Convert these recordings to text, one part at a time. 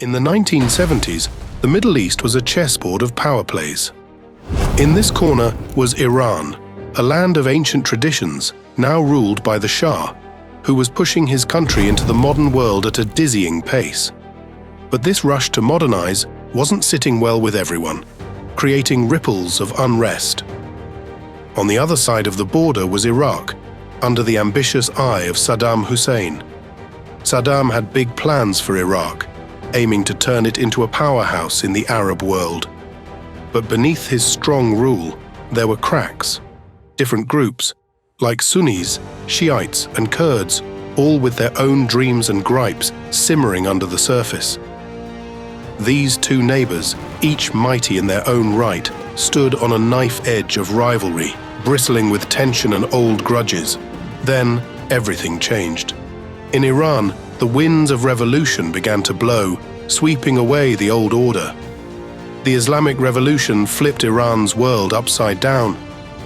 In the 1970s, the Middle East was a chessboard of power plays. In this corner was Iran, a land of ancient traditions, now ruled by the Shah, who was pushing his country into the modern world at a dizzying pace. But this rush to modernize wasn't sitting well with everyone, creating ripples of unrest. On the other side of the border was Iraq, under the ambitious eye of Saddam Hussein. Saddam had big plans for Iraq, aiming to turn it into a powerhouse in the Arab world. But beneath his strong rule, there were cracks. Different groups, like Sunnis, Shiites, and Kurds, all with their own dreams and gripes simmering under the surface. These two neighbors, each mighty in their own right, stood on a knife edge of rivalry, bristling with tension and old grudges. Then, everything changed. In Iran, the winds of revolution began to blow, sweeping away the old order. The Islamic Revolution flipped Iran's world upside down,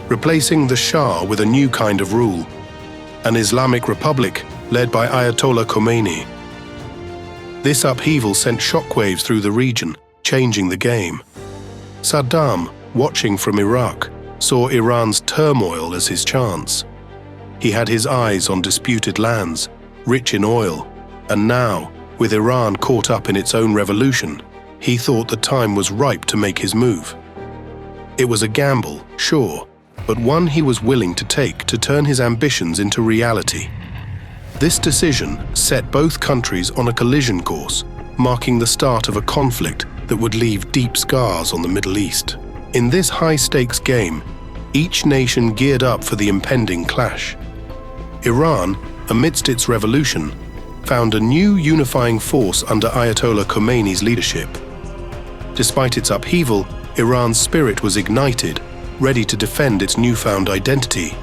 replacing the Shah with a new kind of rule, an Islamic Republic led by Ayatollah Khomeini. This upheaval sent shockwaves through the region, changing the game. Saddam, watching from Iraq, saw Iran's turmoil as his chance. He had his eyes on disputed lands, rich in oil, and now, with Iran caught up in its own revolution, he thought the time was ripe to make his move. It was a gamble, sure, but one he was willing to take to turn his ambitions into reality. This decision set both countries on a collision course, marking the start of a conflict that would leave deep scars on the Middle East. In this high-stakes game, each nation geared up for the impending clash. Iran, amidst its revolution, found a new unifying force under Ayatollah Khomeini's leadership. Despite its upheaval, Iran's spirit was ignited, ready to defend its newfound identity.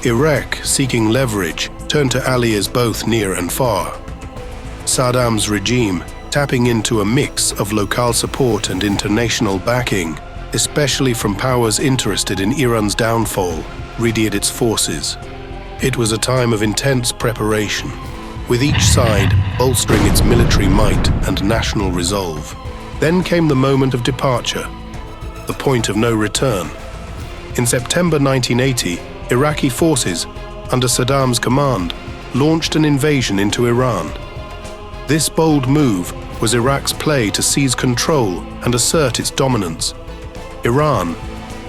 Iraq, seeking leverage, turned to allies both near and far. Saddam's regime, tapping into a mix of local support and international backing, especially from powers interested in Iran's downfall, readied its forces. It was a time of intense preparation, with each side bolstering its military might and national resolve. Then came the moment of departure, the point of no return. In September 1980, Iraqi forces, under Saddam's command, launched an invasion into Iran. This bold move was Iraq's play to seize control and assert its dominance. Iran,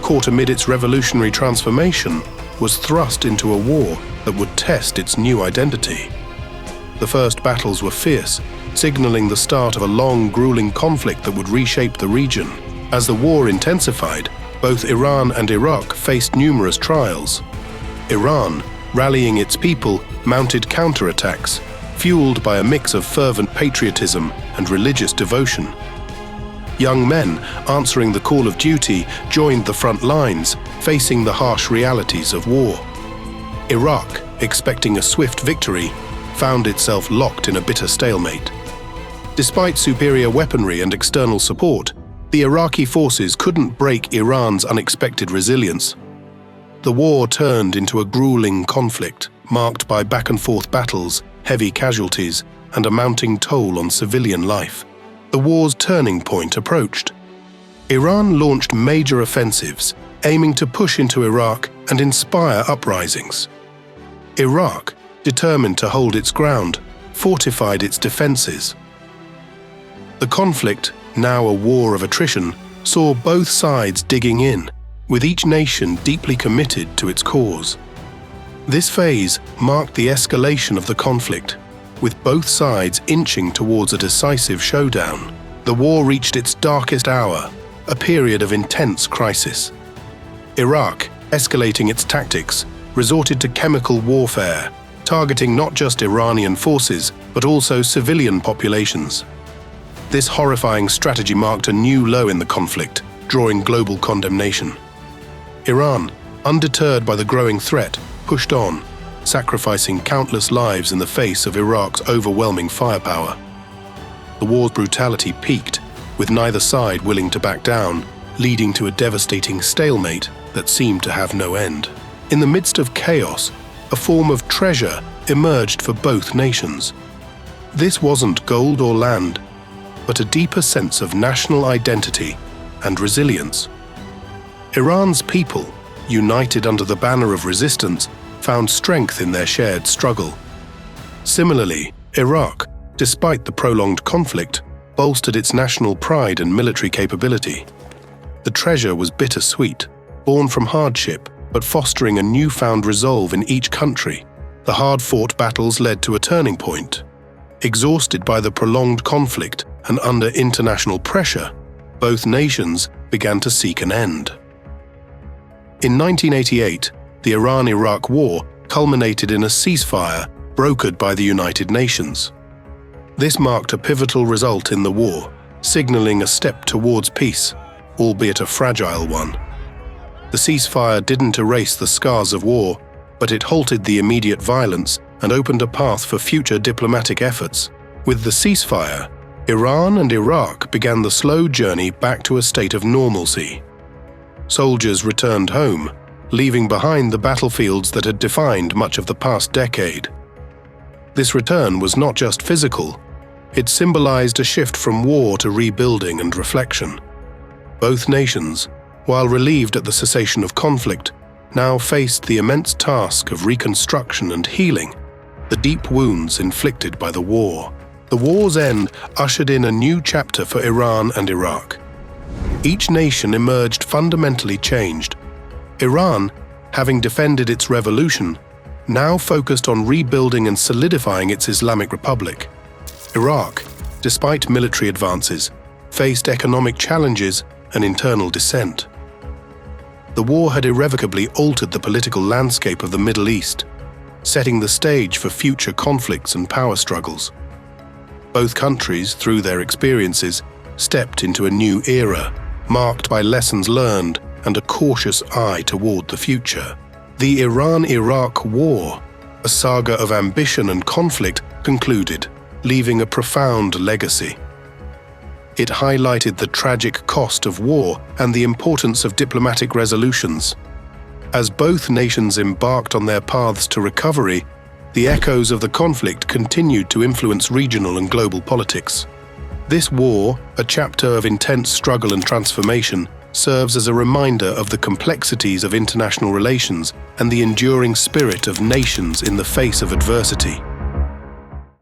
caught amid its revolutionary transformation, was thrust into a war that would test its new identity. The first battles were fierce, signaling the start of a long, grueling conflict that would reshape the region. As the war intensified, both Iran and Iraq faced numerous trials. Iran, rallying its people, mounted counterattacks, fueled by a mix of fervent patriotism and religious devotion. Young men, answering the call of duty, joined the front lines, facing the harsh realities of war. Iraq, expecting a swift victory, found itself locked in a bitter stalemate. Despite superior weaponry and external support, the Iraqi forces couldn't break Iran's unexpected resilience. The war turned into a grueling conflict, marked by back-and-forth battles, heavy casualties, and a mounting toll on civilian life. The war's turning point approached. Iran launched major offensives, aiming to push into Iraq and inspire uprisings. Iraq, determined to hold its ground, fortified its defenses. The conflict, now a war of attrition, saw both sides digging in, with each nation deeply committed to its cause. This phase marked the escalation of the conflict, with both sides inching towards a decisive showdown. The war reached its darkest hour, a period of intense crisis. Iraq, escalating its tactics, resorted to chemical warfare, targeting not just Iranian forces, but also civilian populations. This horrifying strategy marked a new low in the conflict, drawing global condemnation. Iran, undeterred by the growing threat, pushed on, sacrificing countless lives in the face of Iraq's overwhelming firepower. The war's brutality peaked, with neither side willing to back down, leading to a devastating stalemate that seemed to have no end. In the midst of chaos, a form of treasure emerged for both nations. This wasn't gold or land, but a deeper sense of national identity and resilience. Iran's people, united under the banner of resistance, found strength in their shared struggle. Similarly, Iraq, despite the prolonged conflict, bolstered its national pride and military capability. The treasure was bittersweet, born from hardship, but fostering a newfound resolve in each country. The hard-fought battles led to a turning point. Exhausted by the prolonged conflict and under international pressure, both nations began to seek an end. In 1988, the Iran-Iraq War culminated in a ceasefire brokered by the United Nations. This marked a pivotal result in the war, signaling a step towards peace, albeit a fragile one. The ceasefire didn't erase the scars of war, but it halted the immediate violence and opened a path for future diplomatic efforts. With the ceasefire, Iran and Iraq began the slow journey back to a state of normalcy. Soldiers returned home, leaving behind the battlefields that had defined much of the past decade. This return was not just physical, it symbolized a shift from war to rebuilding and reflection. Both nations, while relieved at the cessation of conflict, now faced the immense task of reconstruction and healing the deep wounds inflicted by the war. The war's end ushered in a new chapter for Iran and Iraq. Each nation emerged fundamentally changed. Iran, having defended its revolution, now focused on rebuilding and solidifying its Islamic Republic. Iraq, despite military advances, faced economic challenges and internal dissent. The war had irrevocably altered the political landscape of the Middle East, setting the stage for future conflicts and power struggles. Both countries, through their experiences, stepped into a new era, marked by lessons learned and a cautious eye toward the future. The Iran-Iraq War, a saga of ambition and conflict, concluded, leaving a profound legacy. It highlighted the tragic cost of war and the importance of diplomatic resolutions. As both nations embarked on their paths to recovery, the echoes of the conflict continued to influence regional and global politics. This war, a chapter of intense struggle and transformation, serves as a reminder of the complexities of international relations and the enduring spirit of nations in the face of adversity.